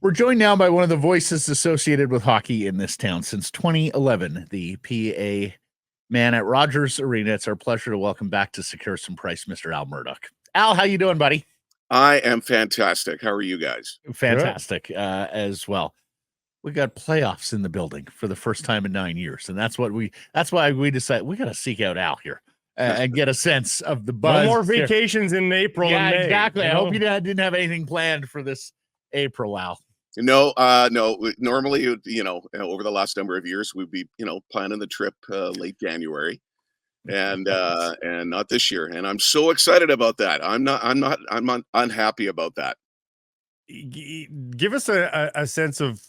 We're joined now by one of the voices associated with hockey in this town since 2011, the PA man at Rogers Arena. It's our pleasure to welcome back to Sekeres and Price, Mr. Al Murdoch. Al, how you doing, buddy? I am fantastic. How are you guys? Fantastic as well. We got playoffs in the building for the first time in 9 years, and that's why we decided we got to seek out Al here and get a sense of the buzz. No more vacations in April and May. Exactly. I hope you didn't have anything planned for this April, Al. No. Normally, over the last number of years, we'd be, planning the trip late January, and not this year. And I'm so excited about that. I'm not unhappy about that. Give us a sense of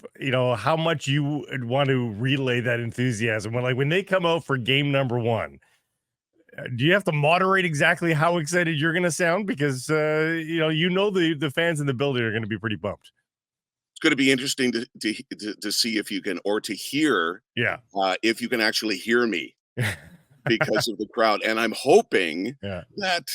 how much you want to relay that enthusiasm when they come out for game number one. Do you have to moderate exactly how excited you're going to sound? Because the fans in the building are going to be pretty pumped. It's going to be interesting to see if you can, or to hear, if you can actually hear me because of the crowd. And I'm hoping that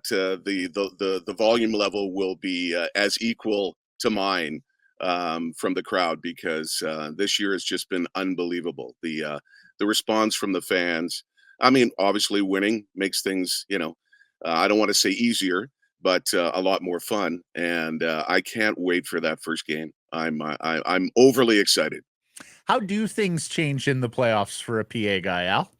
the volume level will be as equal to mine from the crowd, because this year has just been unbelievable. The response from the fans. I mean, obviously winning makes things, I don't want to say easier, but a lot more fun. And I can't wait for that first game. I'm overly excited. How do things change in the playoffs for a PA guy, Al?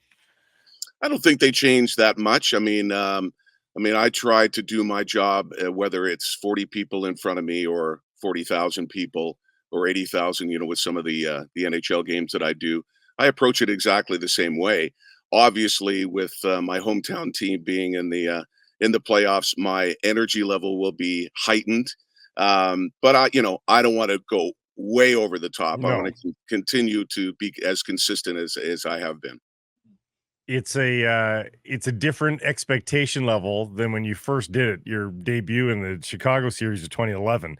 I don't think they change that much. I mean, I try to do my job, whether it's 40 people in front of me or 40,000 people or 80,000, with some of the NHL games that I do. I approach it exactly the same way. Obviously, with my hometown team being in the playoffs, my energy level will be heightened. But I don't want to go way over the top. No. I want to continue to be as consistent as I have been. It's a different expectation level than when you first did it, your debut in the Chicago series of 2011,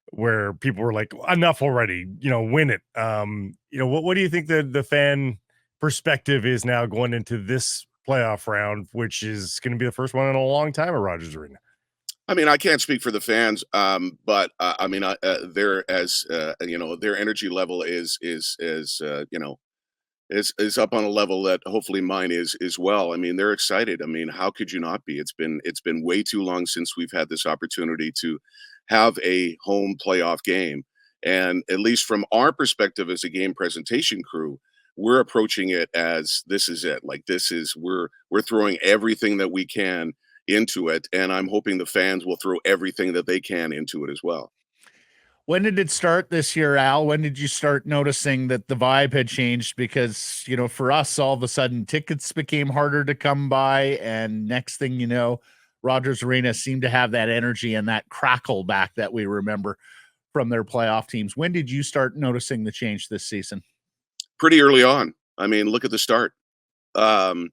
where people were like, enough already, win it. What do you think the fan perspective is now going into this playoff round, which is going to be the first one in a long time at Rogers Arena? I mean, I can't speak for the fans, but they're their energy level is up on a level that hopefully mine is as well. I mean, they're excited. I mean, how could you not be? It's been way too long since we've had this opportunity to have a home playoff game, and at least from our perspective as a game presentation crew, we're approaching it as this is it. Like, we're throwing everything that we can into it, and I'm hoping the fans will throw everything that they can into it as well. When did it start this year, Al? When did you start noticing that the vibe had changed? Because, for us, all of a sudden tickets became harder to come by, and next thing you know, Rogers Arena seemed to have that energy and that crackle back that we remember from their playoff teams. When did you start noticing the change this season? Pretty early on. I mean, look at the start. When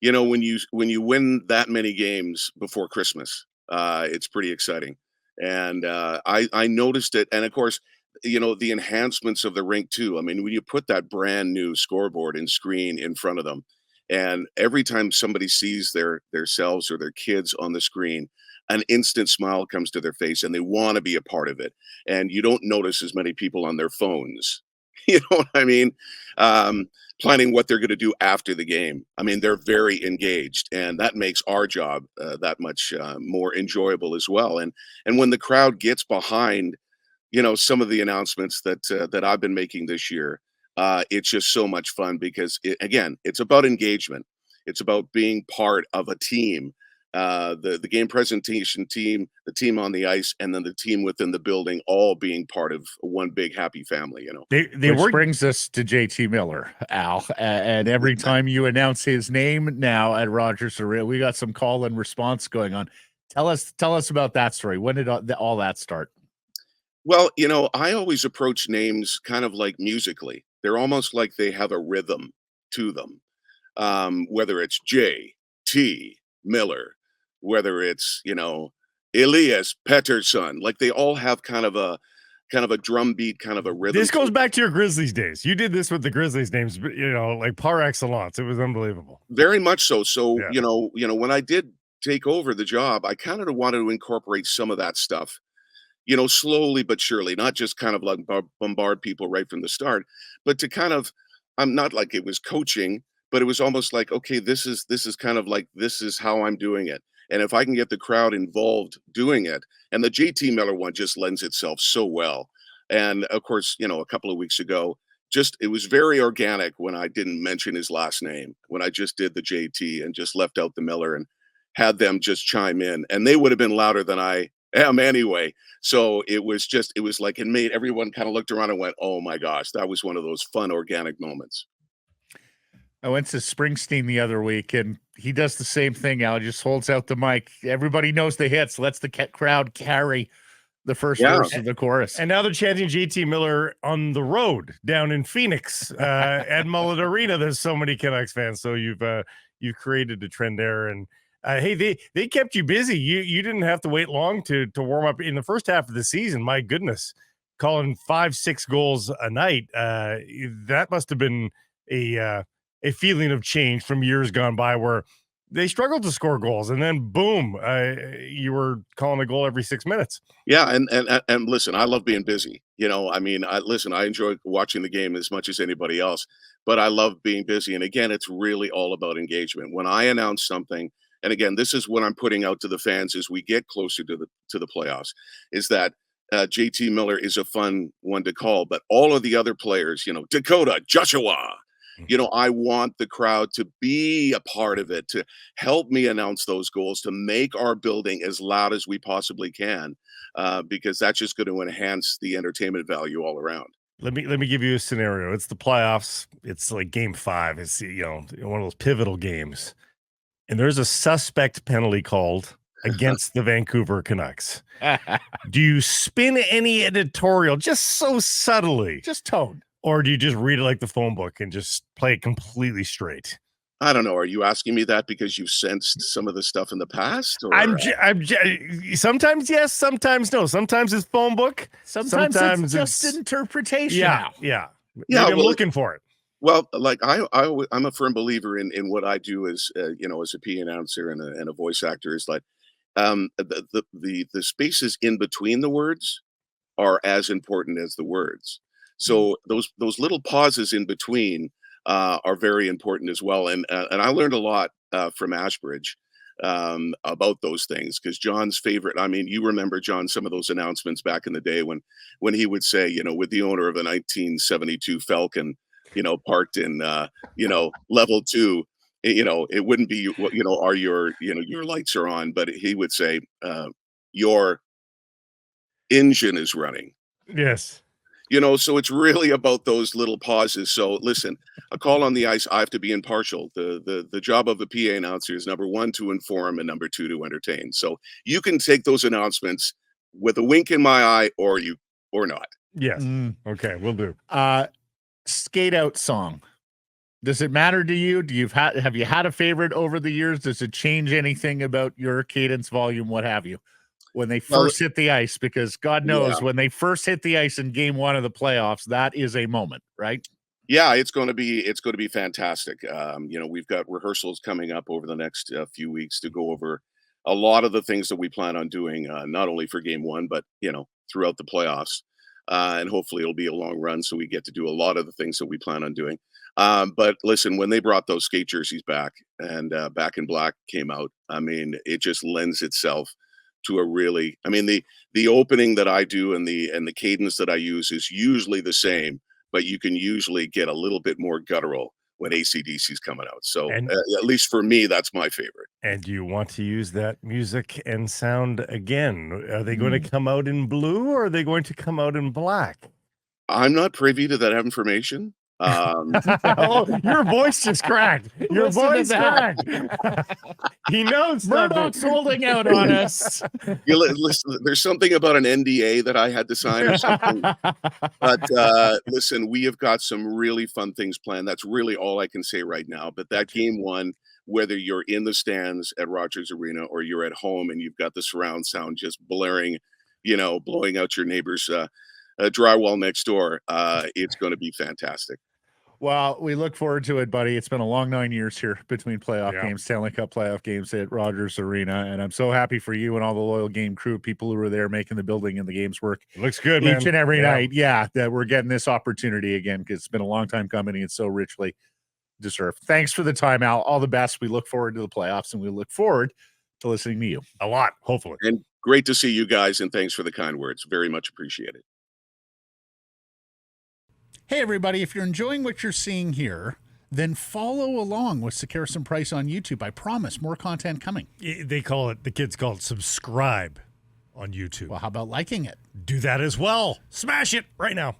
you win that many games before Christmas, it's pretty exciting. And I noticed it. And of course, the enhancements of the rink too. I mean, when you put that brand new scoreboard and screen in front of them, and every time somebody sees themselves or their kids on the screen, an instant smile comes to their face and they want to be a part of it. And you don't notice as many people on their phones. You know what I mean? Planning what they're going to do after the game. I mean, they're very engaged, and that makes our job that much more enjoyable as well. And when the crowd gets behind, some of the announcements that I've been making this year, it's just so much fun because, it's about engagement. It's about being part of a team. The game presentation team, the team on the ice, and then the team within the building, all being part of one big happy family. Which brings us to JT Miller, Al. And every time you announce his name now at Rogers Arena, we got some call and response going on. Tell us about that story. When did all that start? Well, I always approach names kind of like musically. They're almost like they have a rhythm to them. Whether it's J.T. Miller, whether it's Elias Pettersson, like they all have kind of a drum beat, kind of a rhythm. This goes back to your Grizzlies days. You did this with the Grizzlies names, like par excellence. It was unbelievable. Very much so. So when I did take over the job, I kind of wanted to incorporate some of that stuff, slowly but surely, not just kind of like bombard people right from the start, but to kind of, I'm not like it was coaching, but it was almost like, okay, this is kind of like, this is how I'm doing it. And if I can get the crowd involved doing it, and the JT Miller one just lends itself so well. And of course, a couple of weeks ago, just it was very organic when I didn't mention his last name, when I just did the JT and just left out the Miller and had them just chime in, and they would have been louder than I am anyway. So it was like it made everyone kind of looked around and went, "Oh my gosh, that was one of those fun organic moments." I went to Springsteen the other week, and he does the same thing. Al just holds out the mic. Everybody knows the hits, lets the crowd carry the first verse of the chorus. And now they're chanting JT Miller on the road down in Phoenix at Mullet Arena. There's so many Canucks fans. So you've created a trend there. And hey, they kept you busy. You didn't have to wait long to warm up in the first half of the season. My goodness, calling 5-6 goals a night. That must have been a feeling of change from years gone by where they struggled to score goals, and then boom, you were calling a goal every 6 minutes. Yeah, and listen, I love being busy. I enjoy watching the game as much as anybody else, but I love being busy. And again, it's really all about engagement. When I announce something, and again, this is what I'm putting out to the fans as we get closer to the playoffs, is that JT Miller is a fun one to call, but all of the other players, Dakota, Joshua. I want the crowd to be a part of it, to help me announce those goals, to make our building as loud as we possibly can, because that's just going to enhance the entertainment value all around. Let me give you a scenario. It's the playoffs. It's like game 5. It's one of those pivotal games, and there's a suspect penalty called against the Vancouver Canucks. Do you spin any editorial just so subtly, just tone? Or do you just read it like the phone book and just play it completely straight? I don't know. Are you asking me that because you've sensed some of the stuff in the past? Or? I'm sometimes yes, sometimes no. Sometimes it's phone book. Sometimes it's just interpretation. Yeah. I'm looking for it. Well, like I'm a firm believer in what I do as as a PA announcer and a voice actor, is like the spaces in between the words are as important as the words. So those little pauses in between are very important as well. And I learned a lot from Ashbridge about those things, because John's favorite. I mean, you remember, John, some of those announcements back in the day when he would say, with the owner of a 1972 Falcon, parked in level 2. It wouldn't be are your lights are on, but he would say your engine is running. Yes. So it's really about those little pauses. So listen, a call on the ice, I have to be impartial. The job of the PA announcer is, number 1, to inform, and number 2, to entertain. So you can take those announcements with a wink in my eye, or not. Yes. Okay, we'll do. Skate out song. Does it matter to you? Have you had a favorite over the years? Does it change anything about your cadence, volume, what have you, when they first hit the ice? Because God knows, when they first hit the ice in game 1 of the playoffs, that is a moment, right? Yeah, it's going to be fantastic. We've got rehearsals coming up over the next few weeks to go over a lot of the things that we plan on doing, not only for game 1, but throughout the playoffs. And hopefully it'll be a long run, so we get to do a lot of the things that we plan on doing. But listen, when they brought those skate jerseys back, and Back in Black came out, I mean, it just lends itself to a really, I mean, the opening that I do and the cadence that I use is usually the same, but you can usually get a little bit more guttural when AC/DC's coming out. So at least for me, that's my favorite. And do you want to use that music and sound again? Are they going to come out in blue, or are they going to come out in black? I'm not privy to that information. Oh, your voice just cracked. Your voice cracked. He knows Murdoch's holding out on us. Listen, there's something about an NDA that I had to sign or something. But listen, we have got some really fun things planned. That's really all I can say right now. But that game 1, whether you're in the stands at Rogers Arena or you're at home and you've got the surround sound just blaring, blowing out your neighbor's drywall next door, it's going to be fantastic. Well, we look forward to it, buddy. It's been a long 9 years here between playoff games, Stanley Cup playoff games at Rogers Arena, and I'm so happy for you and all the loyal game crew, people who were there making the building and the games work. It looks good, each man. and every night. Yeah, that we're getting this opportunity again because it's been a long time coming and it's so richly deserved. Thanks for the time, Al. All the best. We look forward to the playoffs and we look forward to listening to you a lot, hopefully. And great to see you guys, and thanks for the kind words. Very much appreciated. Hey, everybody, if you're enjoying what you're seeing here, then follow along with Sekeres and Price on YouTube. I promise more content coming. The kids call it subscribe on YouTube. Well, how about liking it? Do that as well. Smash it right now.